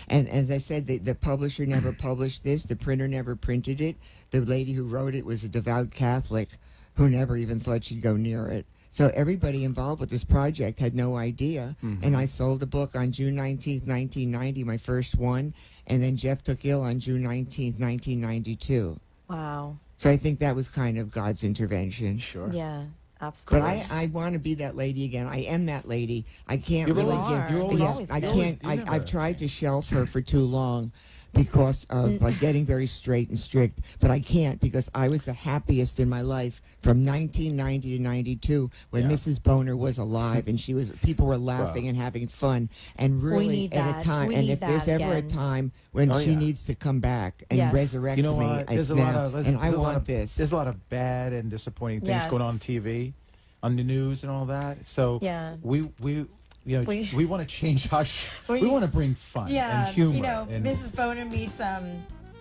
And as I said, the publisher never published this. The printer never printed it. The lady who wrote it was a devout Catholic who never even thought she'd go near it. So everybody involved with this project had no idea. And I sold the book on June 19th, 1990, my first one. And then Jeff took ill on June 19th, 1992. Wow. So I think that was kind of God's intervention. Sure. Yeah. But Absolutely. I want to be that lady again. I am that lady. I can't You've really always- give. you always- yeah, always I been. can't. You I, never- I've tried to shelf her for too long because of getting very straight and strict. But I can't, because I was the happiest in my life from 1990 to 92 when Yeah. Mrs. Boner was alive and people were laughing Wow. and having fun, and really need at that. a time. We And need if there's that ever a again. time when Oh, she yeah. needs to come back and Yes. resurrect You know me, what? it's There's a now. lot of and I there's a lot want of, this. There's a lot of bad and disappointing things Yes. going on TV, on the news and all that. So Yeah. we We- want to change how we want to bring fun Yeah. and humor. You know, and, Mrs. Boner meets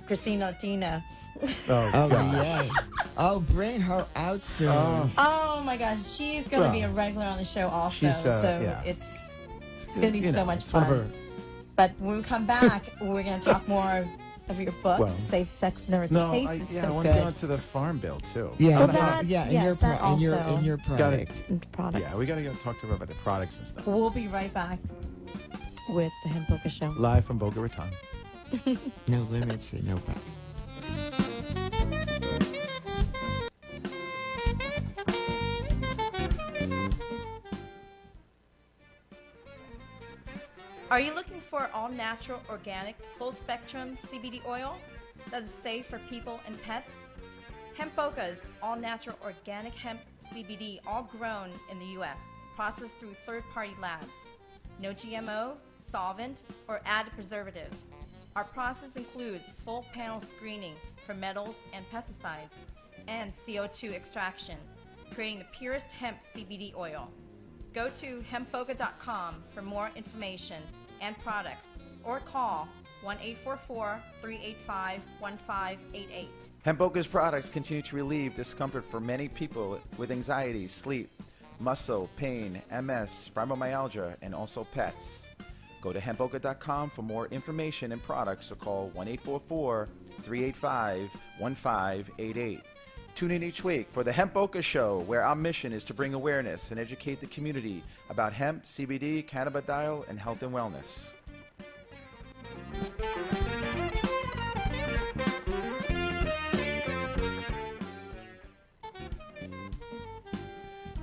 Christina Tina. oh, Oh God. yes. Oh, bring her out soon. Oh my gosh, she's going to be a Well, regular on the show also. she's, So yeah. it's going to be You so know, much it's one of fun. her- But when we come back, we're going to talk more of your book, Well, Safe Sex Never No, Tastes I so want to go good. on to the farm bill too. Yeah, Well, no, that- yeah, in yes, your that in your also. in your product. Products. Yeah, we got to go talk to her about the products and stuff. We'll be right back with the Hemp Boca Show. Live from Boca Raton. No limits and no bounds. Are you looking for all natural, organic, full spectrum CBD oil that is safe for people and pets? Hemp Boca's all natural organic hemp CBD, all grown in the U.S., processed through third party labs. No GMO, solvent, or added preservatives. Our process includes full panel screening for metals and pesticides, and CO2 extraction, creating the purest hemp CBD oil. Go to hempboca.com for more information and products, or call 1-844-385-1588. Hemp Boca's products continue to relieve discomfort for many people with anxiety, sleep, muscle, pain, MS, fibromyalgia, and also pets. Go to hempboca.com for more information and products, or call 1-844-385-1588. Tune in each week for the Hemp Boca Show, where our mission is to bring awareness and educate the community about hemp, CBD, cannabidiol, and health and wellness.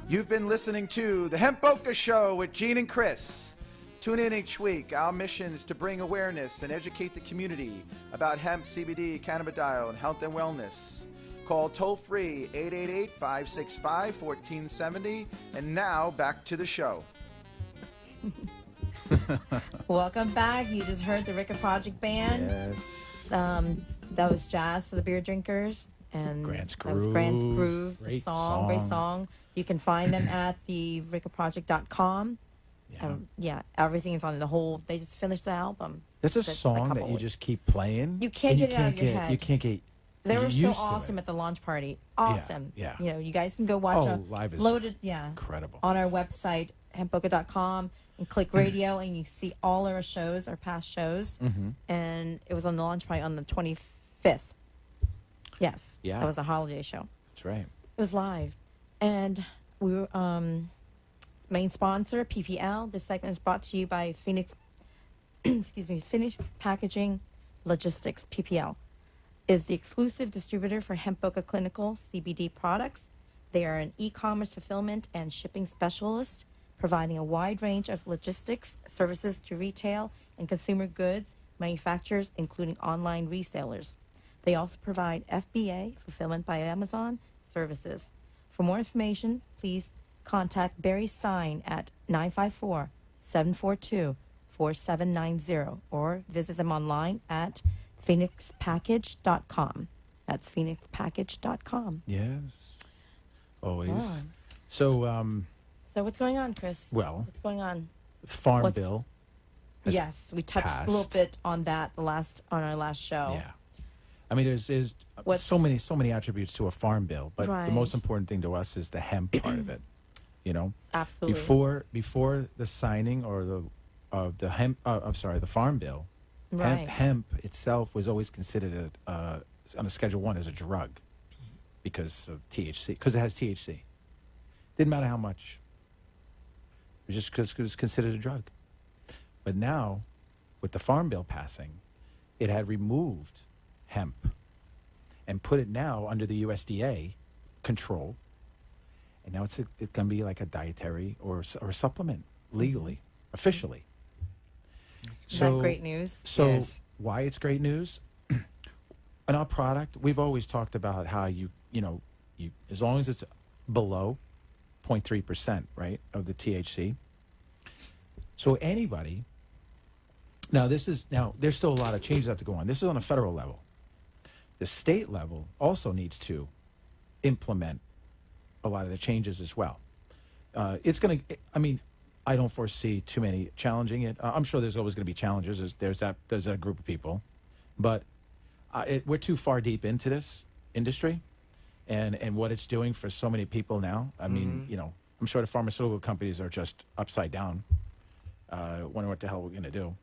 You've been listening to the Hemp Boca Show with Gene and Chris. Tune in each week. Our mission is to bring awareness and educate the community about hemp, CBD, cannabidiol, and health and wellness. Call toll-free 888-565-1470. And now, back to the show. Welcome back. You just heard the Ricker Project Band. Yes. That was jazz for the beer drinkers. And Grant's that was Grant's Groove. Groove, the Great song, great song. song. You can find them at thevicaproject.com. Yeah. Everything is on the whole. They just finished the album. That's a Just a song couple that you weeks. just keep playing. You can't and get it out of your You head. can't get They were so used to awesome it. at the launch party. Awesome. yeah. You know, you guys can go watch Oh, live is loaded, incredible. on our website, hempboca.com, and click radio, and you see all our shows, our past shows. Mm-hmm. And it was on the launch party on the 25th. Yes. Yeah. That was a holiday show. That's right. It was live. And we were, main sponsor, PPL. This segment is brought to you by Phoenix, Finished Packaging Logistics, PPL. Is the exclusive distributor for Hemp Boca Clinical CBD products. They are an e-commerce fulfillment and shipping specialist, providing a wide range of logistics services to retail and consumer goods manufacturers, including online resellers. They also provide FBA, fulfillment by Amazon, services. For more information, please contact Barry Stein at 954-742-4790 or visit them online at phoenixpackage.com. That's phoenixpackage.com. Yes. Always. Yeah. So, So what's going on, Chris? well, What's going on? Farm What's- Bill. has Yes, we touched a little passed. bit on that on our last show. Yeah. I mean, there's What's- so many attributes to a farm bill, but the most Right. important thing to us is the hemp part of it. You know, Absolutely. before the signing or the farm bill, Right. hemp itself was always considered on a Schedule 1 as a drug because of THC, because it has THC. Didn't matter how much. It was just because it was considered a drug. But now, with the farm bill passing, it had removed hemp and put it now under the USDA control. And now it's going to be like a dietary or a supplement legally, officially. Isn't that great news? So Yes. why it's great news? In our product, we've always talked about how you as long as it's below 0.3%, right, of the THC. So anybody, there's still a lot of changes that have to go on. This is on a federal level. The state level also needs to implement a lot of the changes as well. It's going to, I don't foresee too many challenging it. I'm sure there's always going to be challenges. There's that group of people, but we're too far deep into this industry and what it's doing for so many people now. I mean, I'm sure the pharmaceutical companies are just upside down, wondering what the hell we're going to do.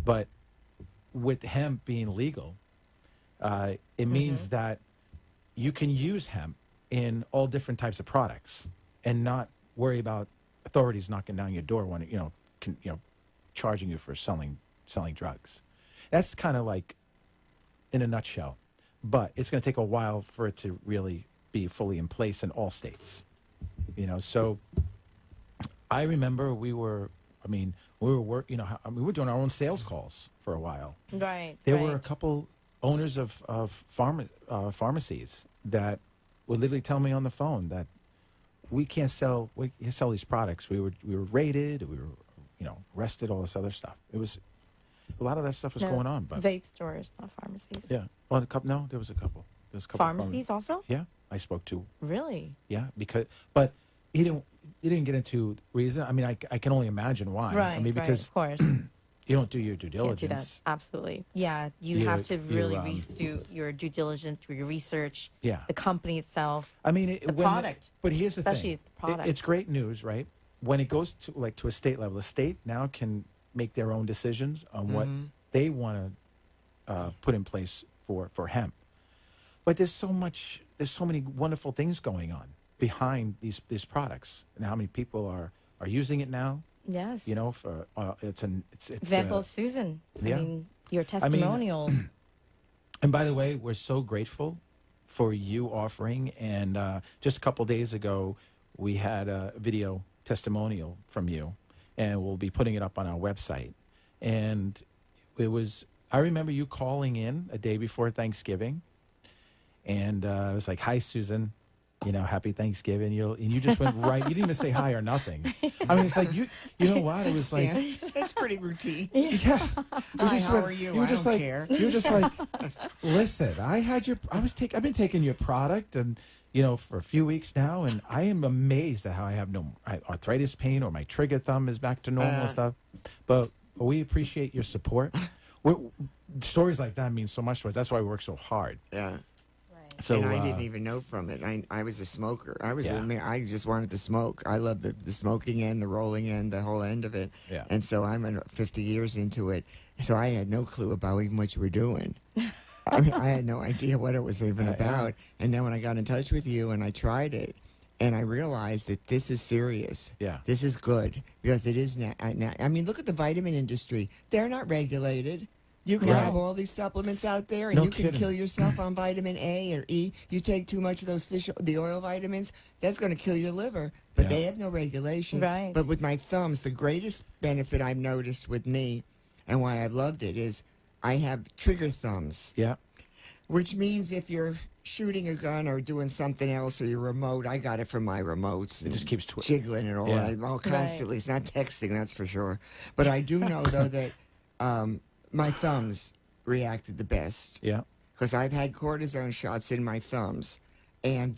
But with hemp being legal, it means that you can use hemp in all different types of products and not worry about authorities knocking down your door when charging you for selling drugs. That's kind of like in a nutshell, but it's going to take a while for it to really be fully in place in all states. So I remember we were doing our own sales calls for a while. Right. There right. were a couple owners of pharmacies that would literally tell me on the phone that we can't sell these products. We were raided, we were arrested, all this other stuff. It was a lot of that stuff was No, going on, but vape stores, not pharmacies. yeah, well, there was a couple. Pharmacies also? Yeah, I spoke to. Really? Yeah, but he didn't get into reason. I mean, I can only imagine why. Right. I mean, right, because of course. you don't do your due Can't do that. diligence. Absolutely. Yeah, you You- have to really you, do your due diligence, your research, Yeah. the company itself. I mean, The product. But here's the Especially thing: it's the product. It's great news, right? When it goes to a state level, the state now can make their own decisions on what they want to put in place for hemp. But there's so many wonderful things going on behind these products, and how many people are using it now. Yes. For it's Example of Susan. yeah. I mean, your testimonials. And by the way, we're so grateful for you offering. And just a couple days ago, we had a video testimonial from you, and we'll be putting it up on our website. And I remember you calling in a day before Thanksgiving, and I was like, "Hi, Susan. happy Thanksgiving. And you just went right. You didn't even say hi or nothing. I mean, it's like you know what? It was like, That's pretty routine. yeah. It was Hi, just how like- are you? You were I just don't like, care. you were just like, listen. I've been taking your product and for a few weeks now, and I am amazed at how I have no arthritis pain or my trigger thumb is back to normal and stuff. But we appreciate your support. Stories like that mean so much to us. That's why we work so hard. Yeah. Right. So And I didn't even know from it. I was a smoker. I just wanted to smoke. I love the smoking end, the rolling end, the whole end of it. Yeah. And so I'm 50 years into it. So I had no clue about even what you were doing. I mean, I had no idea what it was even about. And then when I got in touch with you and I tried it, and I realized that this is serious. Yeah. This is good because it is. I mean, look at the vitamin industry. They're not regulated. You can Right. have all these supplements out there, and No you can kidding. kill yourself on vitamin A or E. You take too much of those the oil vitamins, that's going to kill your liver. But Yeah. they have no regulation. Right. But with my thumbs, the greatest benefit I've noticed with me, and why I've loved it, is I have trigger thumbs, Yeah. which means if you're shooting a gun or doing something else or your remote, I got it from my remotes. It just keeps jiggling and all Yeah. that, all constantly. It's not texting, that's for sure. But I do know though that my thumbs reacted the best Yeah. because I've had cortisone shots in my thumbs. And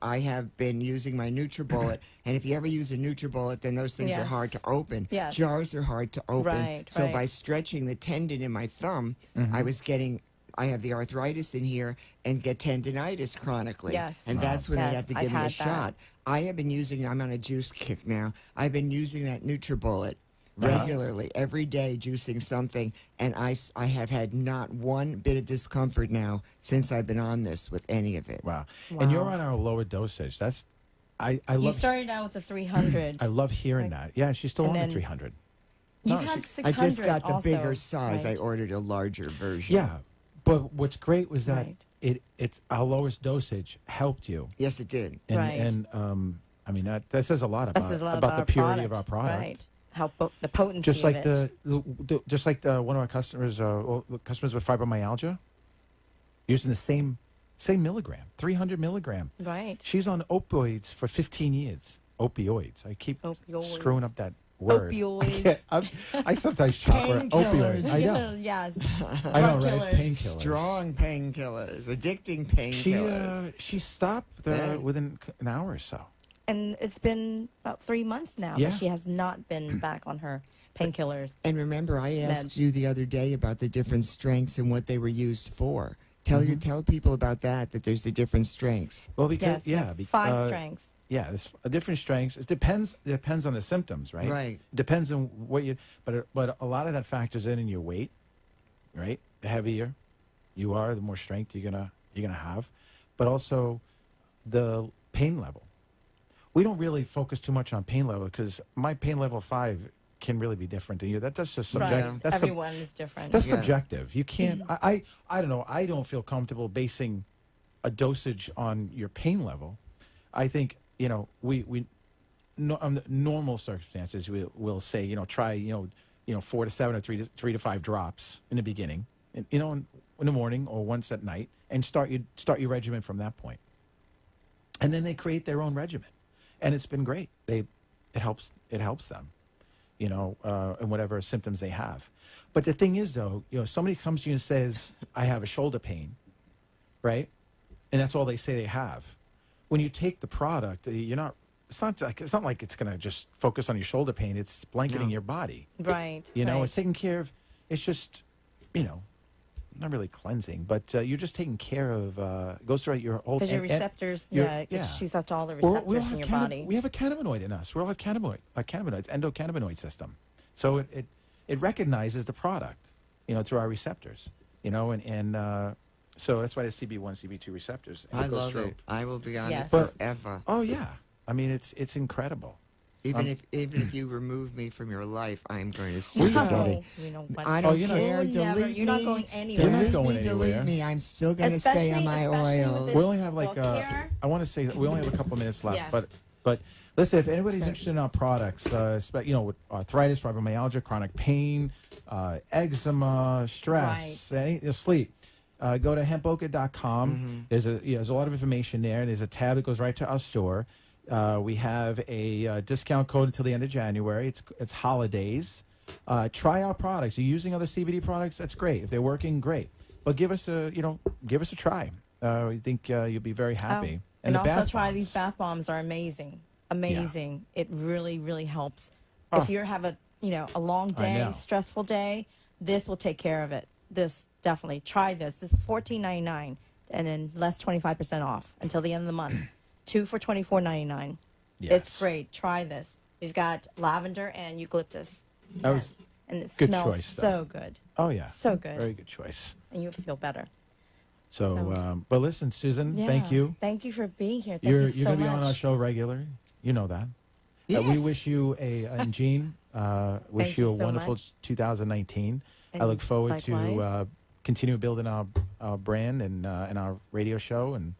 I have been using my NutriBullet. And if you ever use a NutriBullet, then those things are Yes. hard to open. Yes. Jars are hard to open. Right, So right. by stretching the tendon in my thumb, I have the arthritis in here and get tendinitis chronically. Yes. And that's when they Yes, have to I've give me a had that. shot. I'm on a juice kick now. I've been using that NutriBullet regularly every day, juicing something, and I have had not one bit of discomfort now since I've been on this with any of it. Wow. And you're Wow. on our lower dosage. That's I You love started out with the 300. I love hearing that. Yeah, she's still And on the then- 300. You've No, had she- 600 I just got the also, bigger size. right? I ordered a larger version. Yeah. But what's great was that Right. it's our lowest dosage helped you. Yes, it did. And, Right. And I mean that says a lot That about says a lot about the our purity product. of our product. Right. How the potency Just like of it. just like one of our customers, customers with fibromyalgia, using the same milligram, 300 milligram. Right. She's on opioids for 15 years. Opioids. I keep Opioids. screwing up that word. Opioids. I sometimes chopper Painkillers. opioids. I know. Yes. I know, Drug right? killers. Painkillers. Strong painkillers, addicting painkillers. She stopped Yeah. within an hour or so. And it's been about 3 months now Yeah. that she has not been back on her painkillers. And remember, I asked Meds. you the other day about the different strengths and what they were used for. Tell people about that there's the different strengths. Well, because Yes. 5 strengths. Yeah, there's different strengths. It depends on the symptoms, right? Right. It depends on what you. But a lot of that factors in your weight, right? The heavier you are, the more strength you're gonna have, but also the pain level. We don't really focus too much on pain level because my pain level 5 can really be different than you. That's just subjective. Right. That's Everyone is different. That's Yeah. subjective. You can't. I don't know. I don't feel comfortable basing a dosage on your pain level. I think we under normal circumstances we'll say try 4 to 7 or 3 to 5 drops in the beginning, and in the morning or once at night, and start your regimen from that point. And then they create their own regimen, and it's been great. It helps them. And whatever symptoms they have. But the thing is, though, somebody comes to you and says, I have a shoulder pain, right? And that's all they say they have. When you take the product, it's not like it's going to just focus on your shoulder pain. It's blanketing your body. Right. Right. right. It's taking care of, it's just, not really cleansing, but you're just taking care of, goes throughout your whole. Because your and- receptors, your- it shoots out to all the Well, receptors in your body. We have a cannabinoid in us. We all have cannabinoids, endocannabinoid system. So it recognizes the product, through our receptors, and so that's why the CB1, CB2 receptors. And I goes love through. it. I will be on Yes. it But- forever. Oh yeah, I mean it's incredible. Even if you remove me from your life, I'm going to still We get know. it. We don't want I don't you're not- care. You'll never- Delete you're not me. going anywhere. You're not Delete going me, delete anywhere. me. I'm still going to stay on my Especially with oils. this We only have like book here. I want to say we only have a couple minutes left, Yes. but listen, if anybody's interested in our products, with arthritis, fibromyalgia, chronic pain, eczema, stress, sleep, go to hempboca.com. There's a lot of information there. There's a tab that goes right to our store. We have a discount code until the end of January. It's holidays. Try our products. You're using other CBD products. That's great. If they're working, great. But give us a try. I think you'll be very happy. Oh, and the also bath try bombs. these bath bombs. Are amazing. It really, really helps. Oh. If you have a long I day, know. stressful day, this will take care of it. This definitely try this. This is $14.99 and then less 25% off until the end of the month. 2 for $24.99. Yes. It's great. Try this. We've got lavender and eucalyptus. That was and it good smells choice, though. so good. Oh yeah, So good. Very good choice. And you'll feel better. So, but listen, Susan, Yeah. thank you. Thank you for being here. Thank You're you so going to be much. on our show regularly. You know that. We Yes. wish you and Jean, wish Thank you you a so wonderful much. 2019. I And look forward to likewise. continue building our brand and our radio show and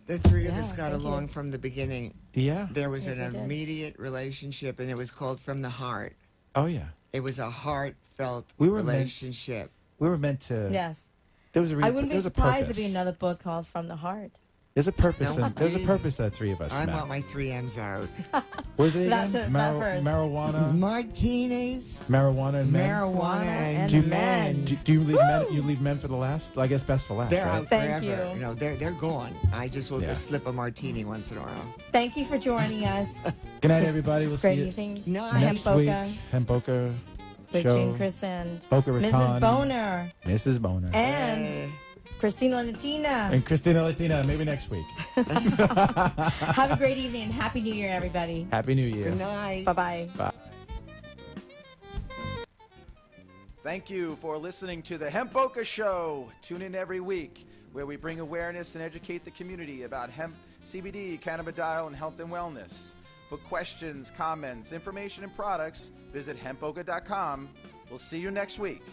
The three of Yeah, us got thank you. along from the beginning. yeah. There was Yes, an we did. immediate relationship, and it was called From the Heart. Oh yeah. It was a heartfelt We were meant- relationship. We were meant to. Yes. There was a. I wouldn't there be was a surprised purpose. to be another book called From the Heart. There's a purpose. No, There's a please. purpose that three of us I met. want my 3Ms out. What is it That's again? it, that first. Marijuana. Martinis, Marijuana and men. marijuana, and and men. Do you leave men? You leave men for the last? I guess best for last, They're right? out Thank forever. you. No, they're gone. I just will Yeah. just slip a martini once in a while. Thank you for joining us. Good night, This everybody. We'll see Great you evening. Night. next Hemp week. Boca Hemp Boca with show. Jean, Chris, and Boca Raton. Mrs. Boner Mrs. Boner. and Hey. Christina Latina. And Christina Latina, maybe next week. Have a great evening. Happy New Year, everybody. Happy New Year. Good night. Bye-bye. Bye. Thank you for listening to the Hemp Boca Show. Tune in every week where we bring awareness and educate the community about hemp, CBD, cannabidiol, and health and wellness. For questions, comments, information, and products, visit hempboca.com. We'll see you next week.